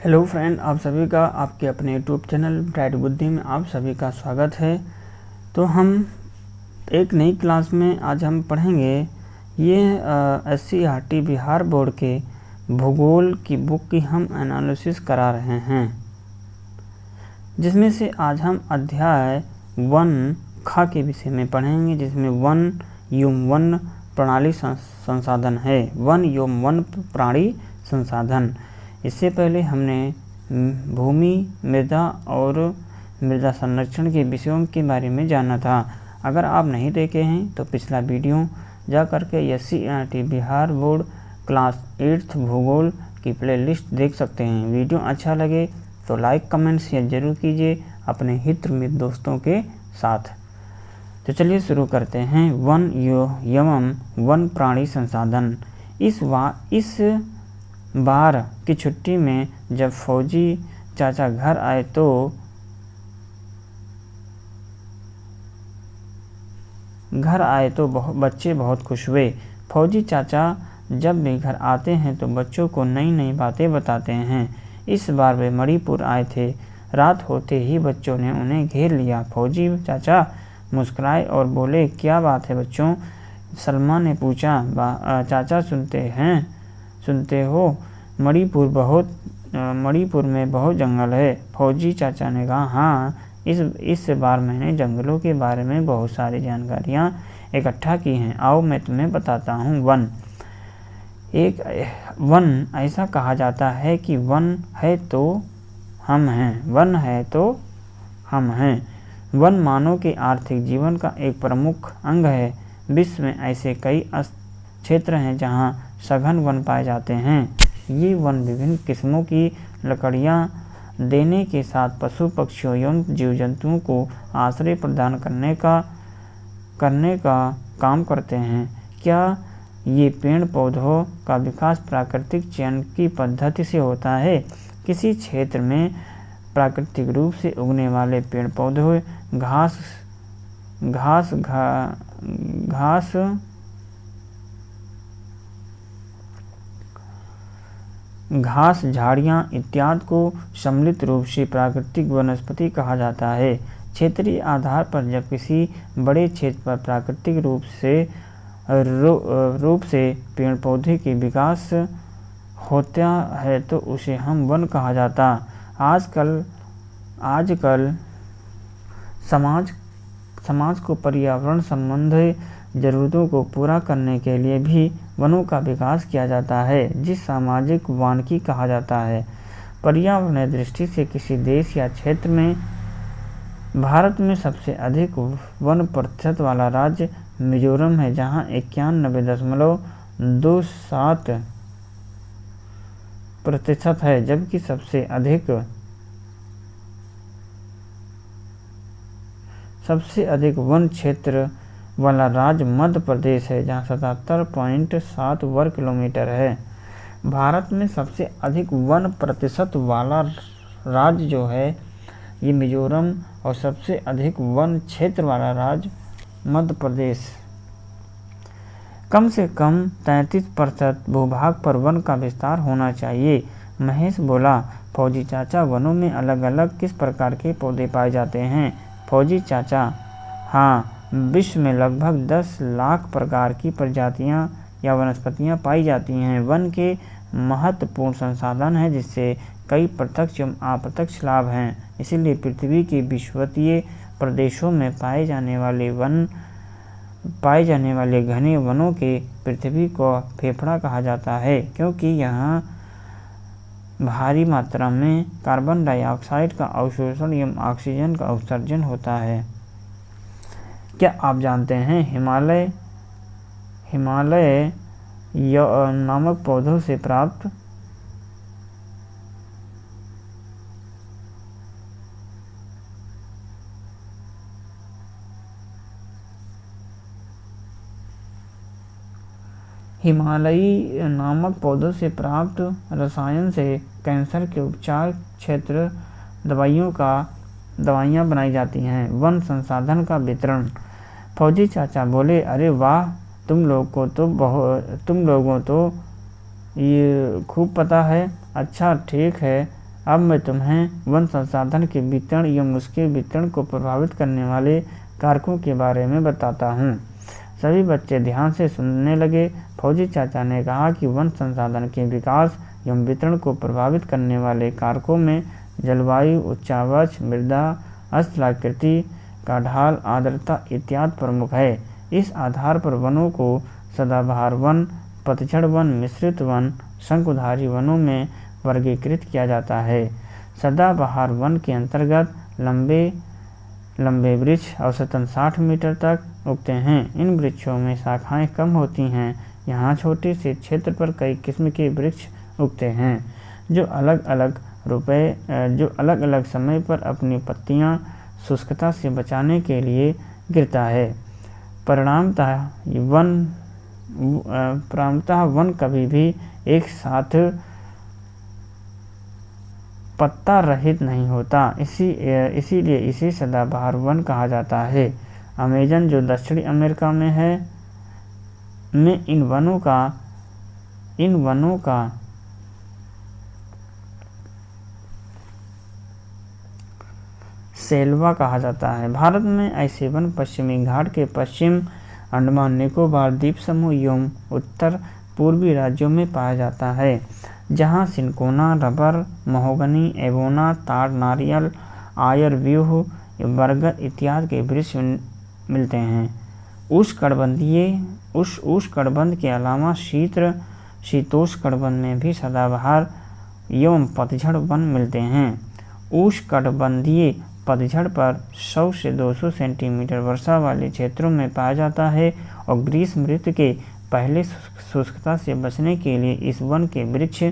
Hello friend, आप सभी का आपके अपने यूट्यूब चैनल ब्राइट बुद्धि में आप सभी का स्वागत है। तो हम एक नई क्लास में आज हम पढ़ेंगे ये SCERT बिहार बोर्ड के भूगोल की बुक की हम एनालिसिस करा रहे हैं, जिसमें से आज हम अध्याय 1 ख के विषय में पढ़ेंगे, जिसमें वन एवं वन प्रणाली संसाधन है। वन एवं वन प्राणी संसाधन। इससे पहले हमने भूमि, मृदा और मृदा संरक्षण के विषयों के बारे में जाना था। अगर आप नहीं देखे हैं तो पिछला वीडियो जा करके SCERT Bihar board class 8th भूगोल की प्लेलिस्ट देख सकते हैं। वीडियो अच्छा लगे तो लाइक, कमेंट, शेयर जरूर कीजिए अपने हित मित्र दोस्तों के साथ। तो चलिए शुरू करते हैं। वन एवं वन प्राणी संसाधन। इस बार की छुट्टी में जब फौजी चाचा घर आए तो बच्चे बहुत खुश हुए। फौजी चाचा जब भी घर आते हैं तो बच्चों को नई नई बातें बताते हैं। इस बार वे मणिपुर आए थे। रात होते ही बच्चों ने उन्हें घेर लिया। फौजी चाचा मुस्कुराए और बोले, क्या बात है बच्चों? सलमा ने पूछा। चाचा सुनते हो मणिपुर में बहुत जंगल है। फौजी चाचा ने कहा, हाँ, इस बार मैंने जंगलों के बारे में बहुत सारी जानकारियाँ इकट्ठा की हैं। आओ मैं तुम्हें बताता हूँ। वन ऐसा कहा जाता है कि वन है तो हम हैं। वन मानव के आर्थिक जीवन का एक प्रमुख अंग है। विश्व में ऐसे कई क्षेत्र हैं जहाँ सघन वन पाए जाते हैं। ये वन विभिन्न किस्मों की लकड़ियाँ देने के साथ पशु पक्षियों एवं जीव जंतुओं को आश्रय प्रदान करने का काम करते हैं। क्या ये पेड़ पौधों का विकास प्राकृतिक चयन की पद्धति से होता है? किसी क्षेत्र में प्राकृतिक रूप से उगने वाले पेड़ पौधे, घास, झाड़ियाँ इत्यादि को सम्मिलित रूप से प्राकृतिक वनस्पति कहा जाता है। क्षेत्रीय आधार पर जब किसी बड़े क्षेत्र पर प्राकृतिक रूप से पेड़ पौधे की विकास होता है तो उसे हम वन कहा जाता। आजकल समाज को पर्यावरण संबंधी जरूरतों को पूरा करने के लिए भी वनों का विकास किया जाता है, जिस सामाजिक वानिकी कहा जाता है। पर्यावरण दृष्टि से किसी देश या क्षेत्र में भारत में सबसे अधिक वन प्रतिशत वाला राज्य मिजोरम है, जहां 91.27% है, जबकि सबसे अधिक वन क्षेत्र वाला राज्य मध्य प्रदेश है, जहाँ 77.7 वर्ग किलोमीटर है। भारत में सबसे अधिक वन प्रतिशत वाला राज्य जो है ये मिजोरम और सबसे अधिक वन क्षेत्र वाला राज्य मध्य प्रदेश। कम से कम 33% भूभाग पर वन का विस्तार होना चाहिए। महेश बोला। फौजी चाचा, वनों में अलग अलग किस प्रकार के पौधे पाए जाते हैं? फौजी चाचा, हाँ, विश्व में लगभग 10 लाख प्रकार की प्रजातियां या वनस्पतियां पाई जाती हैं। वन के महत्वपूर्ण संसाधन हैं, जिससे कई प्रत्यक्ष एवं अप्रत्यक्ष लाभ हैं। इसीलिए पृथ्वी के विषुवतीय प्रदेशों में पाए जाने वाले घने वनों के पृथ्वी को फेफड़ा कहा जाता है, क्योंकि यहाँ भारी मात्रा में कार्बन डाइऑक्साइड का अवशोषण एवं ऑक्सीजन का उत्सर्जन होता है। क्या आप जानते हैं हिमालय नामक पौधों से प्राप्त रसायन से कैंसर के उपचार क्षेत्र दवाइयाँ बनाई जाती हैं। वन संसाधन का वितरण। फौजी चाचा बोले, अरे वाह, तुम लोगों तो ये खूब पता है। अच्छा ठीक है, अब मैं तुम्हें वन संसाधन के वितरण एवं उसके वितरण को प्रभावित करने वाले कारकों के बारे में बताता हूँ। सभी बच्चे ध्यान से सुनने लगे। फौजी चाचा ने कहा कि वन संसाधन के विकास एवं वितरण को प्रभावित करने वाले कारकों में जलवायु, उच्चावच, मृदा, स्थलाकृति का ढाल, आर्द्रता इत्यादि प्रमुख है। इस आधार पर वनों को सदाबहार वन, पतझड़ वन, मिश्रित वन, शंकुधारी वनों में वर्गीकृत किया जाता है। सदाबहार वन के अंतर्गत लंबे वृक्ष औसतन 60 मीटर तक उगते हैं। इन वृक्षों में शाखाएं कम होती हैं। यहाँ छोटे से क्षेत्र पर कई किस्म के वृक्ष उगते हैं जो अलग अलग समय पर अपनी पत्तियां शुष्कता से बचाने के लिए गिरता है। परिणामतः वन कभी भी एक साथ पत्ता रहित नहीं होता, इसीलिए इसे सदाबहार वन कहा जाता है। अमेजन जो दक्षिणी अमेरिका में है में इन वनों का सेल्वा कहा जाता है। भारत में ऐसे वन पश्चिमी घाट के पश्चिम, अंडमान निकोबार द्वीप समूह एवं उत्तर पूर्वी राज्यों में पाया जाता है, जहाँ सिनकोना, रबर, महोगनी, एवोना, ताड़, नारियल, आयरव्यूह, बरगद इत्यादि के वृक्ष मिलते हैं। उष्णकटिबंध के अलावा शीतोष्णकटिबंध में भी सदाबहार एवं पतझड़ वन मिलते हैं। उष्णकटिबंधीय पतझड़ पर 100 से 200 सेंटीमीटर वर्षा वाले क्षेत्रों में पाया जाता है और ग्रीष्म ऋतु के पहले शुष्कता से बचने के लिए इस वन के वृक्ष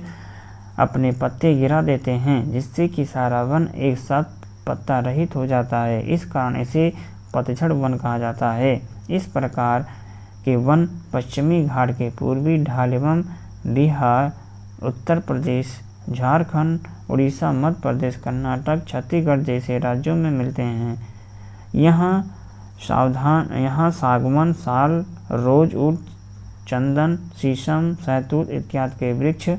अपने पत्ते गिरा देते हैं, जिससे कि सारा वन एक साथ पत्ता रहित हो जाता है। इस कारण इसे पतझड़ वन कहा जाता है। इस प्रकार के वन पश्चिमी घाट के पूर्वी ढाल एवं बिहार, उत्तर प्रदेश, झारखंड, उड़ीसा, मध्य प्रदेश, कर्नाटक, छत्तीसगढ़ जैसे राज्यों में मिलते हैं। यहाँ सागवन, साल, रोजवुड, चंदन, शीशम, सहतूत इत्यादि के वृक्ष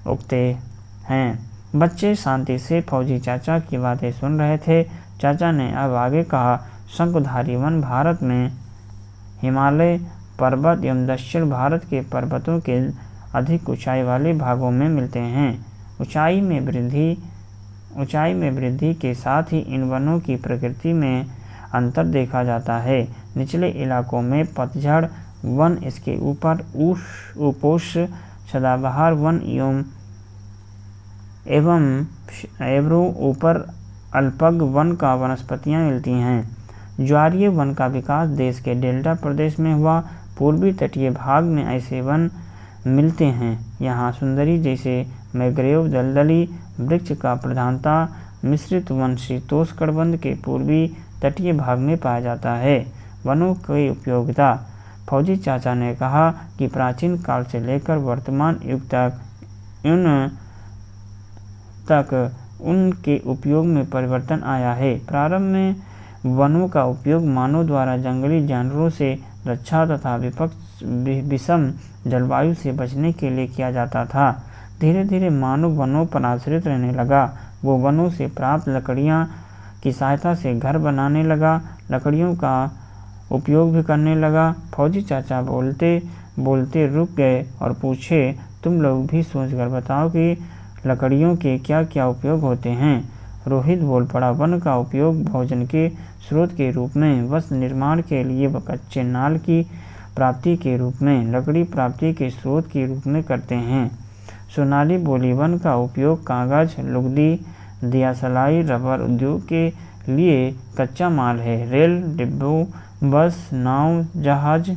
उगते हैं। बच्चे शांति से फौजी चाचा की बातें सुन रहे थे। चाचा ने अब आगे कहा, शंकुधारी वन भारत में हिमालय पर्वत एवं दक्षिण भारत के पर्वतों के अधिक ऊंचाई वाले भागों में मिलते हैं। ऊंचाई में वृद्धि के साथ ही इन वनों की प्रकृति में अंतर देखा जाता है। निचले इलाकों में पतझड़ वन, इसके ऊपर उपोष्ण सदाबहार वन एवं ऊपर अल्पग वन का वनस्पतियां मिलती हैं। ज्वारीय वन का विकास देश के डेल्टा प्रदेश में हुआ। पूर्वी तटीय भाग में ऐसे वन मिलते हैं। यहाँ सुंदरी जैसे मैग्रोव दलदली वृक्ष का प्रधानता मिश्रित वन शीतोष्णकटिबंध के पूर्वी तटीय भाग में पाया जाता है। वनों की उपयोगिता। फौजी चाचा ने कहा कि प्राचीन काल से लेकर वर्तमान युग तक उनके उपयोग में परिवर्तन आया है। प्रारंभ में वनों का उपयोग मानव द्वारा जंगली जानवरों से रक्षा तथा विषम जलवायु से बचने के लिए किया जाता था। धीरे धीरे मानव वनों पर आश्रित रहने लगा। वो वनों से प्राप्त लकड़ियाँ की सहायता से घर बनाने लगा, लकड़ियों का उपयोग भी करने लगा। फौजी चाचा बोलते बोलते रुक गए और पूछे, तुम लोग भी सोचकर बताओ कि लकड़ियों के क्या क्या उपयोग होते हैं। रोहित बोल पड़ा, वन का उपयोग भोजन के स्रोत के रूप में, वस्त्र निर्माण के लिए व कच्चे नाल की प्राप्ति के रूप में, लकड़ी प्राप्ति के स्रोत के रूप में करते हैं। सोनाली बोली, वन का उपयोग कागज, लुगदी, दियासलाई, रबर उद्योग के लिए कच्चा माल है। रेल, डिब्बों, बस, नाव, जहाज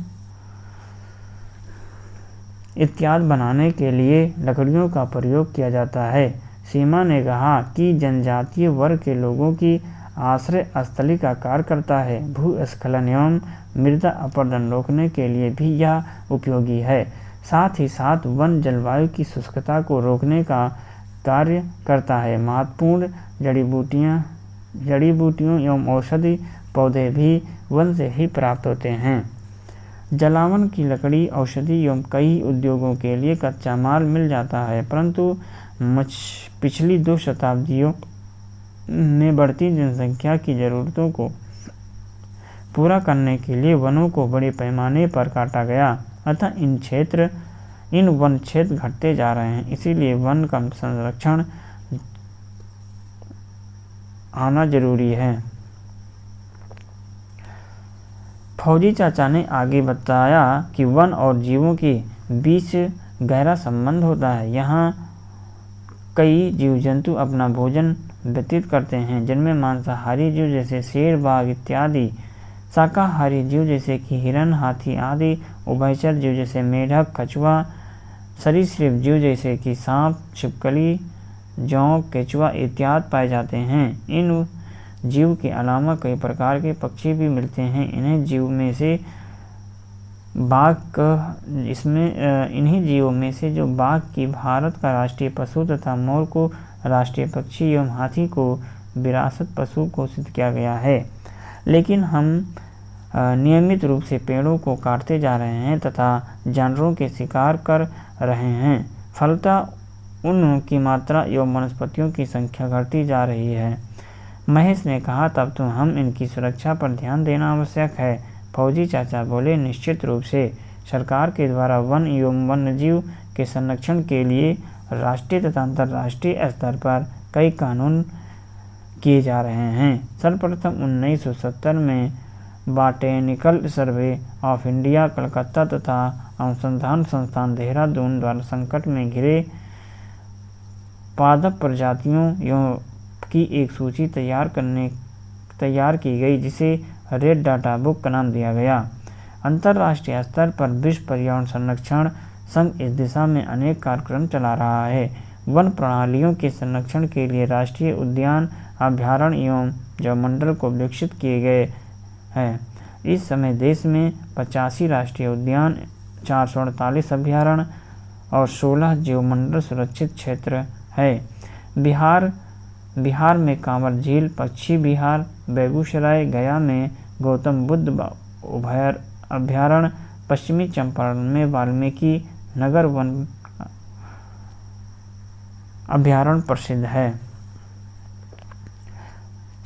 इत्यादि बनाने के लिए लकड़ियों का प्रयोग किया जाता है। सीमा ने कहा कि जनजातीय वर्ग के लोगों की आश्रय स्थली का कार्य करता है। भूस्खलन एवं मृदा अपरदन रोकने के लिए भी यह उपयोगी है। साथ ही साथ वन जलवायु की शुष्कता को रोकने का कार्य करता है। महत्वपूर्ण जड़ी बूटियों एवं औषधि पौधे भी वन से ही प्राप्त होते हैं। जलावन की लकड़ी, औषधि एवं कई उद्योगों के लिए कच्चा माल मिल जाता है, परंतु पिछली 2 शताब्दियों में बढ़ती जनसंख्या की ज़रूरतों को पूरा करने के लिए वनों को बड़े पैमाने पर काटा गया, अतः इन वन क्षेत्र घटते जा रहे हैं। इसीलिए वन का संरक्षण आना जरूरी है। फौजी चाचा ने आगे बताया कि वन और जीवों के बीच गहरा संबंध होता है। यहाँ कई जीव जंतु अपना भोजन व्यतीत करते हैं, जिनमें मांसाहारी जीव जैसे शेर, बाघ इत्यादि, शाकाहारी जीव जैसे कि हिरण, हाथी आदि, उभयचर जीव जैसे मेढक, कछुआ, सरीसृप जीव जैसे कि सांप, छिपकली, जोंक, केचुआ इत्यादि पाए जाते हैं। इन जीव के अलावा कई प्रकार के पक्षी भी मिलते हैं। इन्हीं जीवों में से जो बाघ की भारत का राष्ट्रीय पशु तथा मोर को राष्ट्रीय पक्षी एवं हाथी को विरासत पशु घोषित किया गया है। लेकिन हम नियमित रूप से पेड़ों को काटते जा रहे हैं तथा जानवरों के शिकार कर रहे हैं। फलतः उनकी मात्रा एवं वनस्पतियों की संख्या घटती जा रही है। महेश ने कहा, तब तो हम इनकी सुरक्षा पर ध्यान देना आवश्यक है। फौजी चाचा बोले, निश्चित रूप से सरकार के द्वारा वन एवं वन्यजीव के संरक्षण के लिए राष्ट्रीय तथा अंतर्राष्ट्रीय स्तर पर कई कानून किए जा रहे हैं। सर्वप्रथम 1970 में botanical survey of India Calcutta तथा अनुसंधान संस्थान देहरादून द्वारा संकट में घिरे पादप प्रजातियों की एक सूची तैयार की गई, जिसे रेड डाटा बुक का नाम दिया गया। अंतर्राष्ट्रीय स्तर पर विश्व पर्यावरण संरक्षण संघ इस दिशा में अनेक कार्यक्रम चला रहा है। वन प्रणालियों के संरक्षण के लिए राष्ट्रीय उद्यान, अभयारण्य एवं जैवमंडल को विकसित किए गए हैं। इस समय देश में 85 राष्ट्रीय उद्यान, 448 अभयारण्य और 16 जैवमंडल सुरक्षित क्षेत्र है। बिहार में कांवर झील, पश्चिमी बिहार, बेगूसराय, गया में गौतम बुद्ध अभयारण्य, पश्चिमी चंपारण में वाल्मीकि नगर वन अभयारण्य प्रसिद्ध है।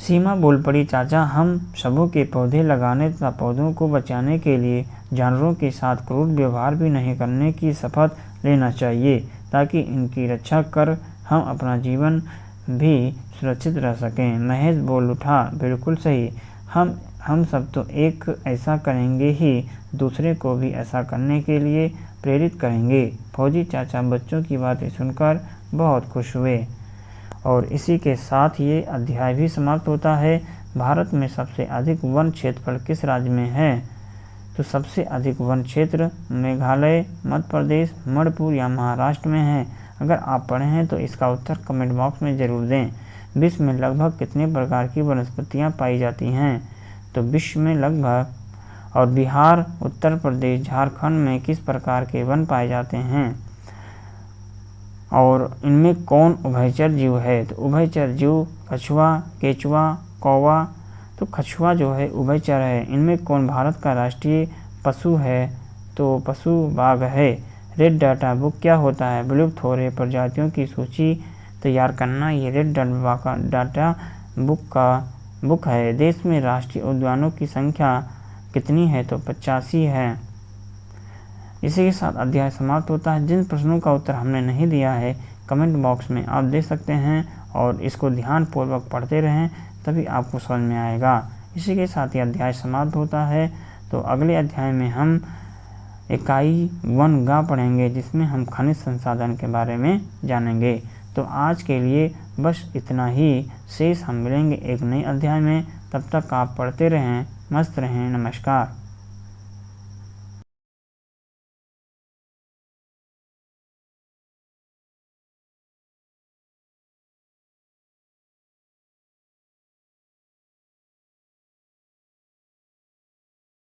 सीमा बोल पड़ी, चाचा, हम सबों के पौधे लगाने तथा पौधों को बचाने के लिए जानवरों के साथ क्रूर व्यवहार भी नहीं करने की शपथ लेना चाहिए, ताकि इनकी रक्षा कर हम अपना जीवन भी सुरक्षित रह सकें। महेश बोल उठा, बिल्कुल सही, हम सब तो एक ऐसा करेंगे ही दूसरे को भी ऐसा करने के लिए प्रेरित करेंगे। फौजी चाचा बच्चों की बातें सुनकर बहुत खुश हुए और इसी के साथ ये अध्याय भी समाप्त होता है। भारत में सबसे अधिक वन क्षेत्रफल किस राज्य में है? तो सबसे अधिक वन क्षेत्र मेघालय, मध्य प्रदेश, मणिपुर या महाराष्ट्र में है। अगर आप पढ़े हैं तो इसका उत्तर कमेंट बॉक्स में ज़रूर दें। विश्व में लगभग कितने प्रकार की वनस्पतियाँ पाई जाती हैं? तो विश्व में लगभग, और बिहार, उत्तर प्रदेश, झारखंड में किस प्रकार के वन पाए जाते हैं और इनमें कौन उभयचर जीव है? तो उभयचर जीव कछुआ, केचुआ, कौवा। तो कछुआ जो है उभयचर है। इनमें कौन भारत का राष्ट्रीय पशु है? तो पशु बाघ है। रेड डाटा बुक क्या होता है? विलुप्त हो रहे प्रजातियों की सूची तैयार करना, ये रेड डाटा बुक है। देश में राष्ट्रीय उद्यानों की संख्या कितनी है? तो 85 है। इसी के साथ अध्याय समाप्त होता है। जिन प्रश्नों का उत्तर हमने नहीं दिया है कमेंट बॉक्स में आप दे सकते हैं और इसको ध्यानपूर्वक पढ़ते रहें, तभी आपको समझ में आएगा। इसी के साथ ही अध्याय समाप्त होता है। तो अगले अध्याय में हम इकाई 1 पढ़ेंगे, जिसमें हम खनिज संसाधन के बारे में जानेंगे। तो आज के लिए बस इतना ही। शेष हम मिलेंगे एक नए अध्याय में। तब तक आप पढ़ते रहें, मस्त रहें। नमस्कार।